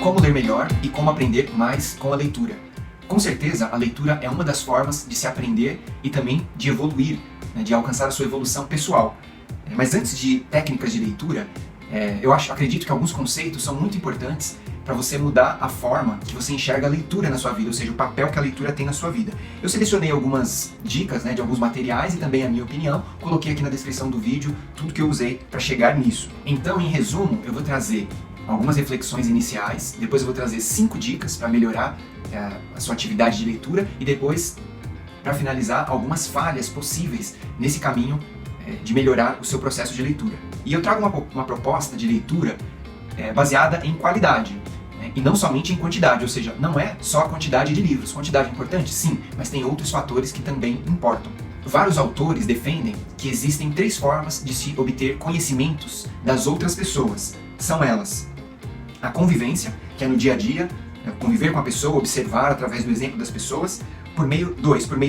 Como ler melhor e como aprender mais com a leitura. Com certeza, a leitura é uma das formas de se aprender e também de evoluir, né, de alcançar a sua evolução pessoal. Mas antes de técnicas de leitura, acredito que alguns conceitos são muito importantes para você mudar a forma que você enxerga a leitura na sua vida, ou seja, o papel que a leitura tem na sua vida. Eu selecionei algumas dicas, né, de alguns materiais e também a minha opinião, coloquei aqui na descrição do vídeo tudo que eu usei para chegar nisso. Então, em resumo, eu vou trazer algumas reflexões iniciais, depois eu vou trazer 5 dicas para melhorar a sua atividade de leitura e depois, para finalizar, algumas falhas possíveis nesse caminho de melhorar o seu processo de leitura. E eu trago uma proposta de leitura baseada em qualidade, né, e não somente em quantidade, ou seja, não é só a quantidade de livros. Quantidade é importante? Sim, mas tem outros fatores que também importam. Vários autores defendem que existem 3 formas de se obter conhecimentos das outras pessoas. São elas: a convivência, que é no dia a dia, conviver com a pessoa, observar através do exemplo das pessoas. Por meio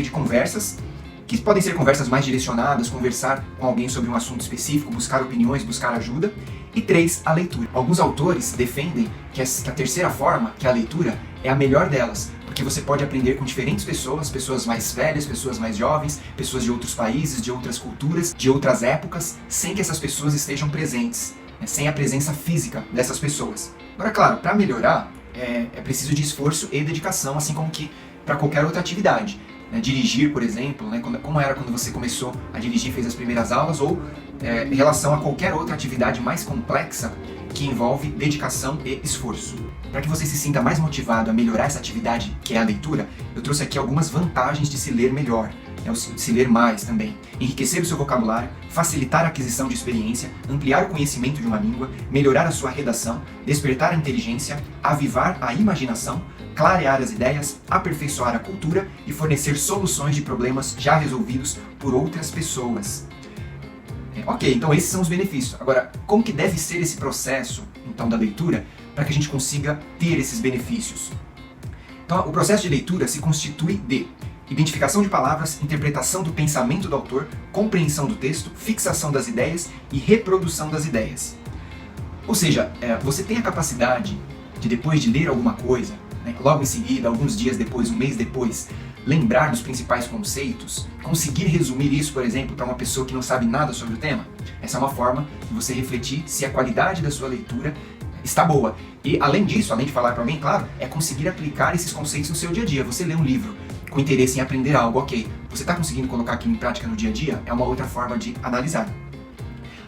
de conversas, que podem ser conversas mais direcionadas, conversar com alguém sobre um assunto específico, buscar opiniões, buscar ajuda. E 3, a leitura. Alguns autores defendem que a terceira forma, que é a leitura, é a melhor delas, porque você pode aprender com diferentes pessoas, pessoas mais velhas, pessoas mais jovens, pessoas de outros países, de outras culturas, de outras épocas, sem que essas pessoas estejam presentes, sem a presença física dessas pessoas. Agora, claro, para melhorar, é preciso de esforço e dedicação, assim como que para qualquer outra atividade. Dirigir, por exemplo, né, como era quando você começou a dirigir, fez as primeiras aulas, ou em relação a qualquer outra atividade mais complexa que envolve dedicação e esforço. Para que você se sinta mais motivado a melhorar essa atividade, que é a leitura, eu trouxe aqui algumas vantagens de se ler melhor, de se ler mais também. Enriquecer o seu vocabulário, facilitar a aquisição de experiência, ampliar o conhecimento de uma língua, melhorar a sua redação, despertar a inteligência, avivar a imaginação, clarear as ideias, aperfeiçoar a cultura e fornecer soluções de problemas já resolvidos por outras pessoas. Ok, então esses são os benefícios. Agora, como que deve ser esse processo, então, da leitura, para que a gente consiga ter esses benefícios? Então, o processo de leitura se constitui de identificação de palavras, interpretação do pensamento do autor, compreensão do texto, fixação das ideias e reprodução das ideias. Ou seja, você tem a capacidade de, depois de ler alguma coisa, né, logo em seguida, alguns dias depois, um mês depois, lembrar dos principais conceitos, conseguir resumir isso, por exemplo, para uma pessoa que não sabe nada sobre o tema? Essa é uma forma de você refletir se a qualidade da sua leitura está boa. E além disso, além de falar para alguém, claro, é conseguir aplicar esses conceitos no seu dia a dia. Você lê um livro com interesse em aprender algo, ok, você está conseguindo colocar aquilo em prática no dia a dia? É uma outra forma de analisar.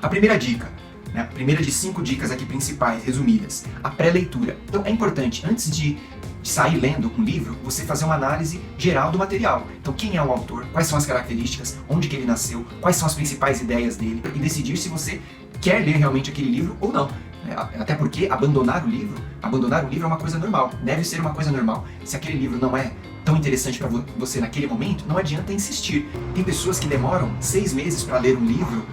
A primeira dica, né, a primeira de 5 dicas aqui principais, resumidas, a pré-leitura. Então é importante, antes de sair lendo um livro, você fazer uma análise geral do material. Então, quem é o autor, quais são as características, onde que ele nasceu, quais são as principais ideias dele, e decidir se você quer ler realmente aquele livro ou não. Até porque abandonar o livro é uma coisa normal, deve ser uma coisa normal. Se aquele livro não é tão interessante para você naquele momento, não adianta insistir. Tem pessoas que demoram 6 meses para ler um livro,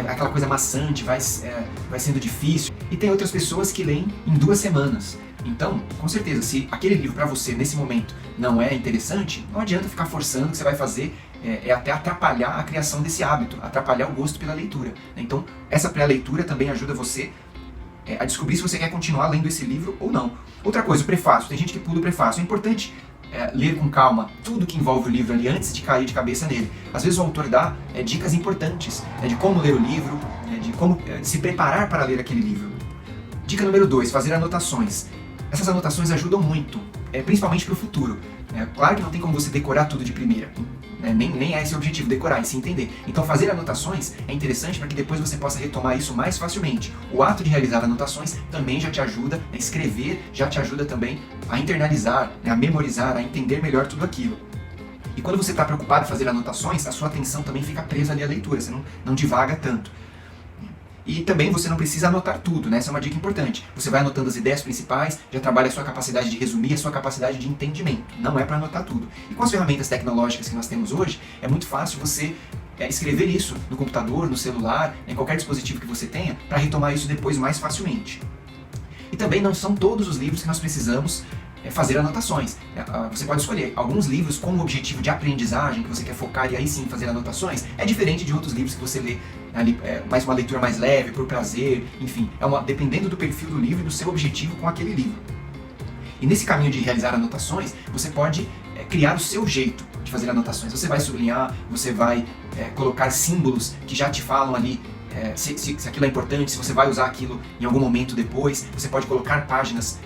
aquela coisa maçante, vai sendo difícil. E tem outras pessoas que leem em 2 semanas. Então, com certeza, se aquele livro para você nesse momento não é interessante, não adianta ficar forçando. O que você vai fazer até atrapalhar a criação desse hábito, atrapalhar o gosto pela leitura. Então, essa pré-leitura também ajuda você a descobrir se você quer continuar lendo esse livro ou não. Outra coisa, o prefácio. Tem gente que pula o prefácio. É importante ler com calma tudo que envolve o livro ali antes de cair de cabeça nele. Às vezes o autor dá dicas importantes de como ler o livro, de como se preparar para ler aquele livro. Dica número 2, fazer anotações. Essas anotações ajudam muito, principalmente para o futuro. Claro que não tem como você decorar tudo de primeira, nem é esse o objetivo, decorar, e se entender. Então fazer anotações é interessante para que depois você possa retomar isso mais facilmente. O ato de realizar anotações também já te ajuda, escrever já te ajuda também a internalizar, a memorizar, a entender melhor tudo aquilo. E quando você está preocupado em fazer anotações, a sua atenção também fica presa ali à leitura, você não divaga tanto. E também você não precisa anotar tudo, né? Essa é uma dica importante. Você vai anotando as ideias principais, já trabalha a sua capacidade de resumir, a sua capacidade de entendimento. Não é para anotar tudo. E com as ferramentas tecnológicas que nós temos hoje, é muito fácil você escrever isso no computador, no celular, em qualquer dispositivo que você tenha, para retomar isso depois mais facilmente. E também não são todos os livros que nós precisamos fazer anotações. Você pode escolher alguns livros com o objetivo de aprendizagem, que você quer focar e aí sim fazer anotações. É diferente de outros livros que você lê mais uma leitura mais leve, por prazer, enfim. Dependendo do perfil do livro e do seu objetivo com aquele livro. E nesse caminho de realizar anotações, você pode criar o seu jeito de fazer anotações. Você vai sublinhar, você vai colocar símbolos que já te falam ali se aquilo é importante, se você vai usar aquilo em algum momento depois. Você pode colocar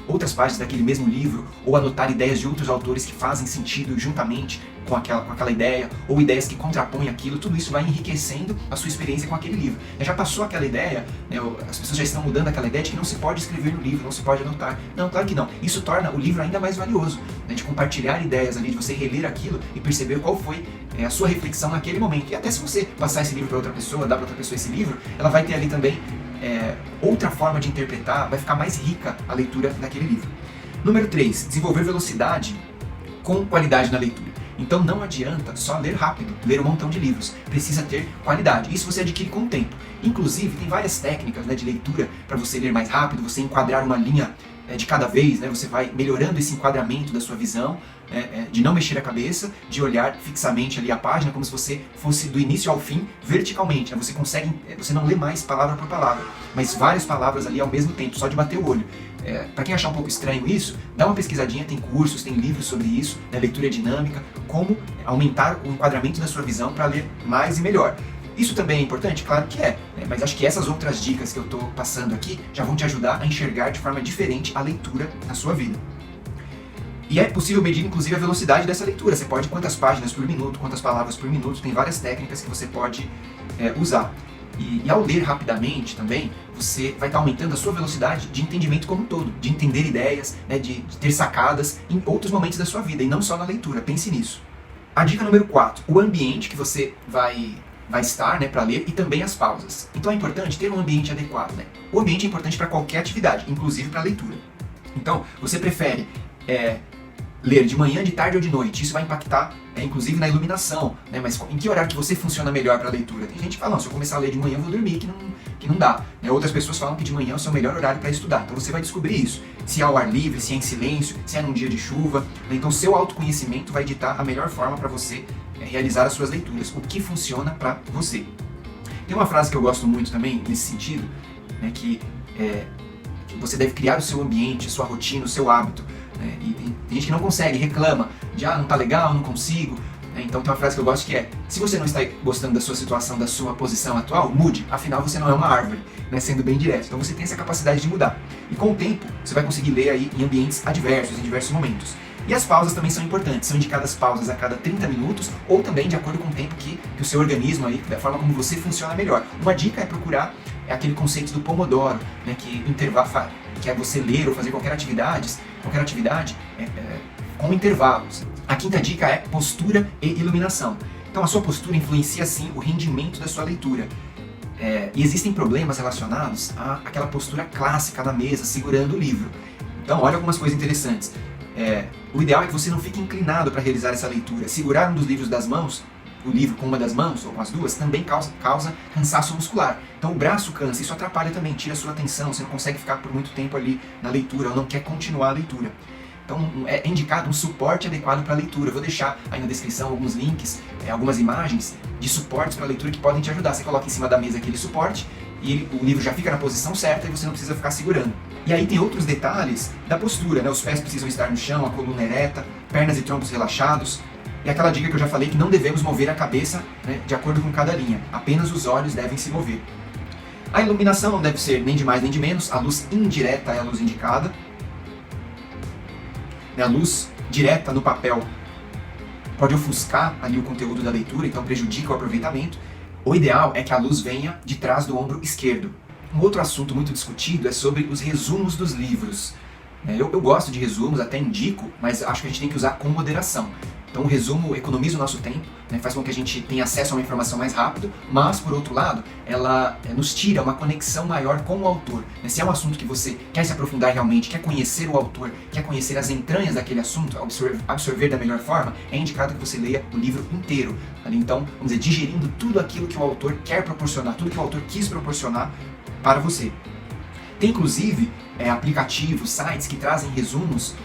outras páginas daquele mesmo livro, ou anotar ideias de outros autores que fazem sentido juntamente com aquela ideia, ou ideias que contrapõem aquilo. Tudo isso vai enriquecendo a sua experiência com aquele livro. Já passou aquela ideia, né, as pessoas já estão mudando aquela ideia de que não se pode escrever no livro, não se pode anotar. Não, claro que não. Isso torna o livro ainda mais valioso, né, de compartilhar ideias ali, de você reler aquilo e perceber qual foi a sua reflexão naquele momento. E até se você passar esse livro para outra pessoa, dar para outra pessoa esse livro, ela vai ter ali também outra forma de interpretar, vai ficar mais rica a leitura daquele livro. Número 3, desenvolver velocidade com qualidade na leitura. Então não adianta só ler rápido, ler um montão de livros. Precisa ter qualidade. Isso você adquire com o tempo. Inclusive, tem várias técnicas, né, de leitura para você ler mais rápido, você enquadrar uma linha de cada vez, né, você vai melhorando esse enquadramento da sua visão, de não mexer a cabeça, de olhar fixamente ali a página, como se você fosse do início ao fim, verticalmente. Né? Você não lê mais palavra por palavra, mas várias palavras ali ao mesmo tempo, só de bater o olho. Para quem achar um pouco estranho isso, dá uma pesquisadinha, tem cursos, tem livros sobre isso, né, leitura dinâmica, como aumentar o enquadramento da sua visão para ler mais e melhor. Isso também é importante? Claro que é, né? Mas acho que essas outras dicas que eu estou passando aqui já vão te ajudar a enxergar de forma diferente a leitura na sua vida. E é possível medir inclusive a velocidade dessa leitura. Você pode quantas páginas por minuto, quantas palavras por minuto, tem várias técnicas que você pode usar. E ao ler rapidamente também, você vai estar aumentando a sua velocidade de entendimento como um todo, de entender ideias, né, de ter sacadas em outros momentos da sua vida, e não só na leitura. Pense nisso. A dica número 4, o ambiente que você vai estar, né, para ler, e também as pausas. Então é importante ter um ambiente adequado. Né? O ambiente é importante para qualquer atividade, inclusive para a leitura. Então, você prefere ler de manhã, de tarde ou de noite? Isso vai impactar, inclusive, na iluminação. Né? Mas em que horário que você funciona melhor para a leitura? Tem gente que fala, não, se eu começar a ler de manhã eu vou dormir, que não dá. Né? Outras pessoas falam que de manhã é o seu melhor horário para estudar. Então você vai descobrir isso. Se é ao ar livre, se é em silêncio, se é num dia de chuva. Né? Então seu autoconhecimento vai ditar a melhor forma para você realizar as suas leituras, o que funciona para você. Tem uma frase que eu gosto muito também, nesse sentido, né, que você deve criar o seu ambiente, a sua rotina, o seu hábito. Né, e tem gente que não consegue, reclama de não tá legal, não consigo. Né, então tem uma frase que eu gosto que é: se você não está gostando da sua situação, da sua posição atual, mude, afinal você não é uma árvore, né, sendo bem direto. Então você tem essa capacidade de mudar. E com o tempo, você vai conseguir ler aí em ambientes adversos, em diversos momentos. E as pausas também são importantes, são indicadas pausas a cada 30 minutos ou também de acordo com o tempo que o seu organismo, aí, da forma como você funciona melhor. Uma dica é procurar aquele conceito do Pomodoro, né, que é você ler ou fazer qualquer atividade com intervalos. A quinta dica é postura e iluminação. Então a sua postura influencia sim o rendimento da sua leitura. E existem problemas relacionados àquela postura clássica na mesa, segurando o livro. Então olha algumas coisas interessantes. O ideal é que você não fique inclinado para realizar essa leitura. Segurar um dos livros das mãos, o livro com uma das mãos ou com as duas, também causa cansaço muscular. Então o braço cansa, isso atrapalha também, tira a sua atenção, você não consegue ficar por muito tempo ali na leitura ou não quer continuar a leitura. Então é indicado um suporte adequado para a leitura. Eu vou deixar aí na descrição alguns links, algumas imagens de suportes para a leitura que podem te ajudar. Você coloca em cima da mesa aquele suporte e o livro já fica na posição certa e você não precisa ficar segurando. E aí tem outros detalhes da postura, né? Os pés precisam estar no chão, a coluna ereta, pernas e troncos relaxados. E aquela dica que eu já falei, que não devemos mover a cabeça, né, de acordo com cada linha, apenas os olhos devem se mover. A iluminação não deve ser nem de mais nem de menos, a luz indireta é a luz indicada. A luz direta no papel pode ofuscar ali o conteúdo da leitura, então prejudica o aproveitamento. O ideal é que a luz venha de trás do ombro esquerdo. Um outro assunto muito discutido é sobre os resumos dos livros. Eu gosto de resumos, até indico, mas acho que a gente tem que usar com moderação. Então o resumo economiza o nosso tempo, né, faz com que a gente tenha acesso a uma informação mais rápido, mas, por outro lado, ela nos tira uma conexão maior com o autor. Se é um assunto que você quer se aprofundar realmente, quer conhecer o autor, quer conhecer as entranhas daquele assunto, absorver da melhor forma, é indicado que você leia o livro inteiro. Então, vamos dizer, digerindo tudo aquilo que o autor quer proporcionar, tudo que o autor quis proporcionar para você. Tem, inclusive, aplicativos, sites que trazem resumos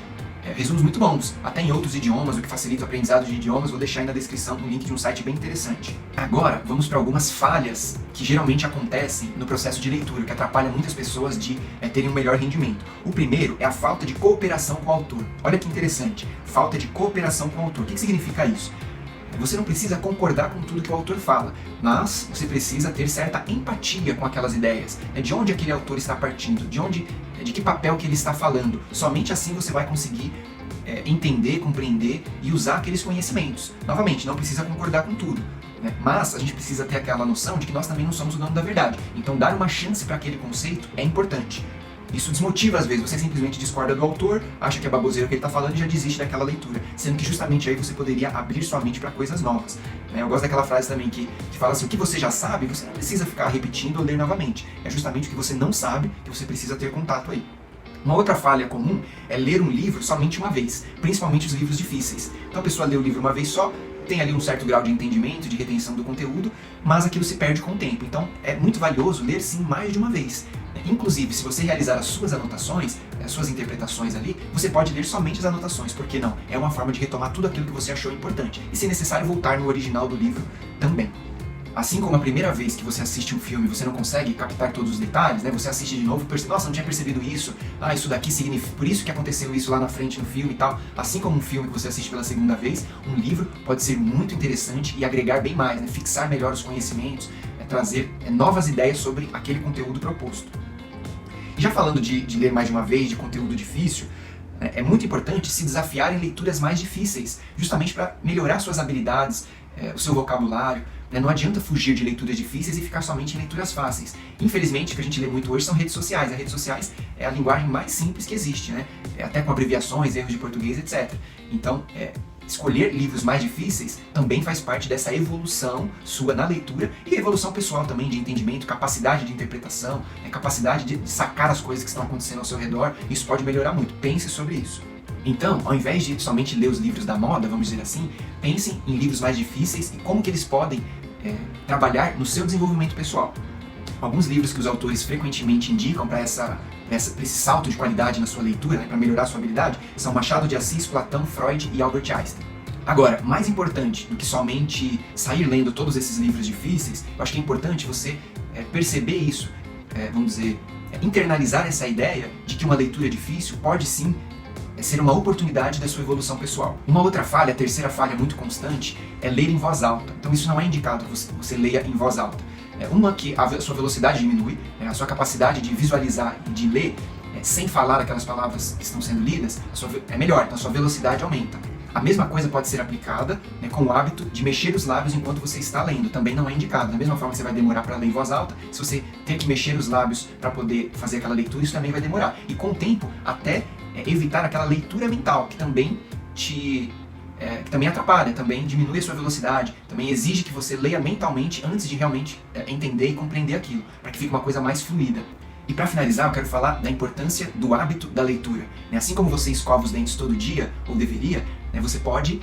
resumos muito bons, até em outros idiomas, o que facilita o aprendizado de idiomas. Vou deixar aí na descrição um link de um site bem interessante. Agora, vamos para algumas falhas que geralmente acontecem no processo de leitura, que atrapalham muitas pessoas de terem um melhor rendimento. O primeiro é a falta de cooperação com o autor. Olha que interessante, falta de cooperação com o autor. O que significa isso? Você não precisa concordar com tudo que o autor fala, mas você precisa ter certa empatia com aquelas ideias, de onde aquele autor está partindo, de que papel que ele está falando. Somente assim você vai conseguir entender, compreender e usar aqueles conhecimentos. Novamente, não precisa concordar com tudo, né? Mas a gente precisa ter aquela noção de que nós também não somos o dono da verdade. Então dar uma chance para aquele conceito é importante. Isso desmotiva às vezes, você simplesmente discorda do autor, acha que é baboseiro o que ele está falando e já desiste daquela leitura, sendo que justamente aí você poderia abrir sua mente para coisas novas. Eu gosto daquela frase também que fala assim: o que você já sabe, você não precisa ficar repetindo ou ler novamente. É justamente o que você não sabe que você precisa ter contato aí. Uma outra falha comum é ler um livro somente uma vez, principalmente os livros difíceis. Então a pessoa lê o livro uma vez só, tem ali um certo grau de entendimento, de retenção do conteúdo, mas aquilo se perde com o tempo. Então é muito valioso ler sim mais de uma vez. Inclusive, se você realizar as suas anotações, as suas interpretações ali, você pode ler somente as anotações, porque não? É uma forma de retomar tudo aquilo que você achou importante. E se necessário, voltar no original do livro também. Assim como a primeira vez que você assiste um filme você não consegue captar todos os detalhes, você assiste de novo e percebe: nossa, não tinha percebido isso, isso daqui significa, por isso que aconteceu isso lá na frente no filme e tal. Assim como um filme que você assiste pela segunda vez, um livro pode ser muito interessante e agregar bem mais, fixar melhor os conhecimentos, trazer novas ideias sobre aquele conteúdo proposto. E já falando de ler mais de uma vez, de conteúdo difícil, é muito importante se desafiar em leituras mais difíceis, justamente para melhorar suas habilidades, o seu vocabulário. Não adianta fugir de leituras difíceis e ficar somente em leituras fáceis. Infelizmente, o que a gente lê muito hoje são redes sociais. As redes sociais é a linguagem mais simples que existe, até com abreviações, erros de português, etc. Então, escolher livros mais difíceis também faz parte dessa evolução sua na leitura e evolução pessoal também, de entendimento, capacidade de interpretação, capacidade de sacar as coisas que estão acontecendo ao seu redor. Isso pode melhorar muito. Pense sobre isso. Então, ao invés de somente ler os livros da moda, vamos dizer assim, pensem em livros mais difíceis e como que eles podem trabalhar no seu desenvolvimento pessoal. Alguns livros que os autores frequentemente indicam para esse salto de qualidade na sua leitura, para melhorar a sua habilidade, são Machado de Assis, Platão, Freud e Albert Einstein. Agora, mais importante do que somente sair lendo todos esses livros difíceis, eu acho que é importante você perceber isso, vamos dizer, internalizar essa ideia de que uma leitura difícil pode sim ser uma oportunidade da sua evolução pessoal. Uma outra falha, a terceira falha muito constante, é ler em voz alta. Então isso não é indicado que você leia em voz alta. Uma que a sua velocidade diminui, a sua capacidade de visualizar e de ler sem falar aquelas palavras que estão sendo lidas, é melhor, então a sua velocidade aumenta. A mesma coisa pode ser aplicada com o hábito de mexer os lábios enquanto você está lendo, também não é indicado. Da mesma forma que você vai demorar para ler em voz alta, se você ter que mexer os lábios para poder fazer aquela leitura, isso também vai demorar. E com o tempo, até evitar aquela leitura mental, que também que também atrapalha, também diminui a sua velocidade, também exige que você leia mentalmente antes de realmente entender e compreender aquilo, para que fique uma coisa mais fluida. E para finalizar, eu quero falar da importância do hábito da leitura. Assim como você escova os dentes todo dia, ou deveria, você pode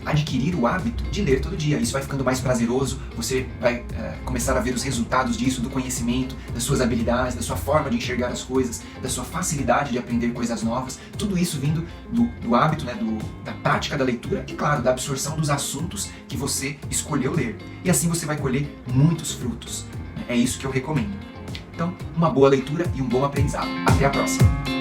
adquirir o hábito de ler todo dia. Isso vai ficando mais prazeroso, você vai começar a ver os resultados disso, do conhecimento, das suas habilidades, da sua forma de enxergar as coisas, da sua facilidade de aprender coisas novas, tudo isso vindo do hábito, da prática da leitura e, claro, da absorção dos assuntos que você escolheu ler. E assim você vai colher muitos frutos. É isso que eu recomendo. Então, uma boa leitura e um bom aprendizado. Até a próxima!